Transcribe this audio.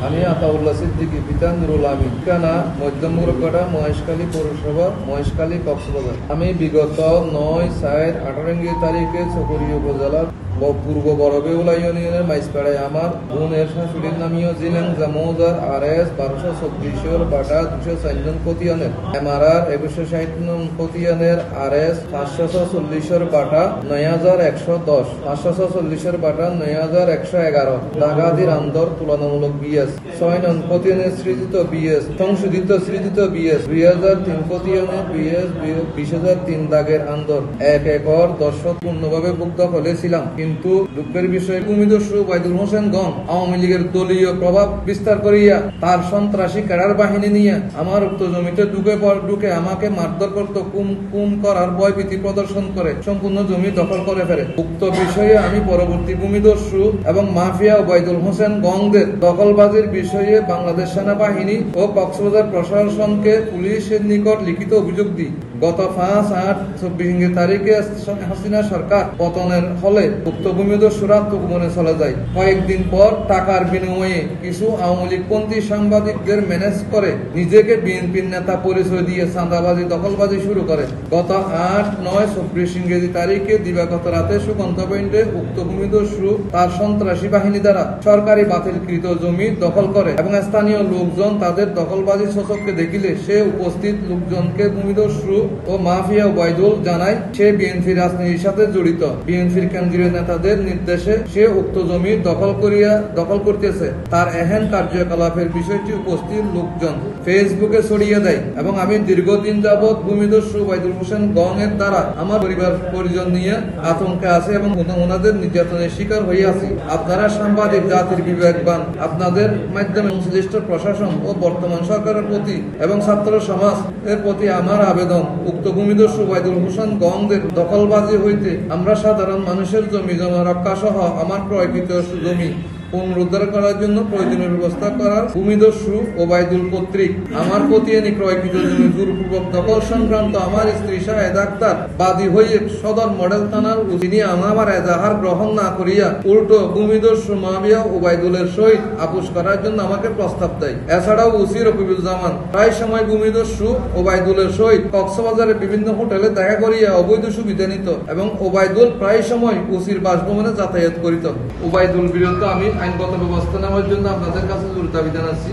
আমি আতাউল্লাহ সিদ্দিকী, পিতা নুরুল আমিন, ঠিকানা মধ্যম মুরব্বাড়া, মহেশখালী পৌরসভা, মহেশখালী, কক্সবাজার। আমি বিগত 9/4/18 তারিখে চকরিয়া উপজেলার পূর্ব বড়বেউলা ইউনিয়নের মাইজপাড়ায় আমার বোনের শাশুড়ির নামীয় জিলেন জামৌজার RS 1224 বাটা 204 কতিয়ানের MRR 2160 কতিয়ানের RS 540 বাটা 9110 540 বাটা 9111 ডাকাতির আন্দর তুলনামূলক BS 6 নং কতিয়ানের সৃজিত BS সংশোধিত সৃজিত BS 2003 কতিয়ানের BS 20003 দাগের আন্দর 1 একর 10 পূর্ণভাবে ভুক্ত হলেছিলাম। কিন্তু দুঃখের বিষয় ভূমিদস্যু ওবায়দুল হোসেন গং আওয়ামী লীগের দলীয় প্রভাব বিস্তার করিয়া তার সন্ত্রাসী ক্যাডার বাহিনী নিয়ে আমার উক্ত জমিতে ঢুকে আমাকে মারধর করত, খুন করার ভয়ভীতি প্রদর্শন করে সম্পূর্ণ জমি দখল করে ফেলে। উক্ত বিষয়ে আমি পরবর্তী ভূমিদস্যু এবং মাফিয়া ওবায়দুল হোসেন গংদের দখলবাজির বিষয়ে বাংলাদেশ সেনাবাহিনী ও কক্সবাজার প্রশাসনকে পুলিশের নিকট লিখিত অভিযোগ দিই। গত 5/8/24 তারিখে হাসিনা সরকার পতনের ফলে উক্ত ভূমিদস্যুরা আত্মগোপনে চলে যায়। কয়েকদিন পর টাকার বিনিময়ে কিছু আওয়ামী লীগপন্থী সাংবাদিকদের ম্যানেজ করে নিজেকে বিএনপির নেতা পরিচয় দিয়ে চাঁদাবাজি দখলবাজি শুরু করে। গত 8/9/24 তারিখে দিবাগত রাতে সুকান্ত পয়েন্টে উক্ত ভূমিদস্যু তার সন্ত্রাসী বাহিনী দ্বারা সরকারি বাতিলকৃত জমি দখল করে এবং স্থানীয় লোকজন তাদের দখলবাজি সচককে দেখিলে সে উপস্থিত লোকজনকে ভূমিদস্যু ও মাফিয়া ওবায়দুল জানায় সে বিএনপি রাজনীতির সাথে জড়িত। বিএনপির কেন্দ্রীয় নেতাদের নির্দেশে সে উক্ত জমি দখল করতেছে। তার এহেন কার্যকলাপের বিষয়টি উপস্থিত লোকজন ফেসবুকে ছড়িয়ে দেয় এবং আমি দীর্ঘদিন যাবৎ ভূমিদস্যু ওবায়দুল হোসেন গং এর দ্বারা আমার পরিবার পরিজন নিয়ে আতঙ্কে আছে এবং ওনাদের নির্যাতনের শিকার হয়ে আছি। আপনারা সাংবাদিক জাতির বিবেকবান, আপনাদের মাধ্যমে সংশ্লিষ্ট প্রশাসন ও বর্তমান সরকারের প্রতি এবং ছাত্র সমাজ এর প্রতি আমার আবেদন, উক্ত ভূমিদস্যু ওবায়দুল হোসেন গংদের দখলবাজি হইতে আমরা সাধারণ মানুষের জমি জমা রক্ষা সহ আমার ক্রয়কৃত জমি পুনরুদ্ধার করার জন্য প্রয়োজনীয় ব্যবস্থা করার ভূমিদস্যু ওবায়দুল কর্তৃক আমার কতিয়ানি ক্রয়কৃত জমি জোরপূর্বক দখল সংক্রান্ত আমার স্ত্রী শাহেদা আক্তার বাদী হয়ে সদর মডেল থানার তিনি আমার এজাহার গ্রহণ না করিয়া উল্টো ভূমিদস্যু মাফিয়া ওবায়দুলের সহিত আপোষ করার জন্য আমাকে প্রস্তাব দেয়। এছাড়াও ওসি রফিকুজ্জামান প্রায় সময় ভূমিদস্যু ওবায়দুলের সহিত কক্সবাজারের বিভিন্ন হোটেলে দেখা করিয়া অবৈধ সুবিধা নিত এবং ওবায়দুল প্রায় সময় ওসির বাসভবনে যাতায়াত করিত। ওবায়দুল বিরুদ্ধে আমি আইনগত ব্যবস্থা নেওয়ার জন্য আপনাদের কাছে জোর দাবি জানাচ্ছি।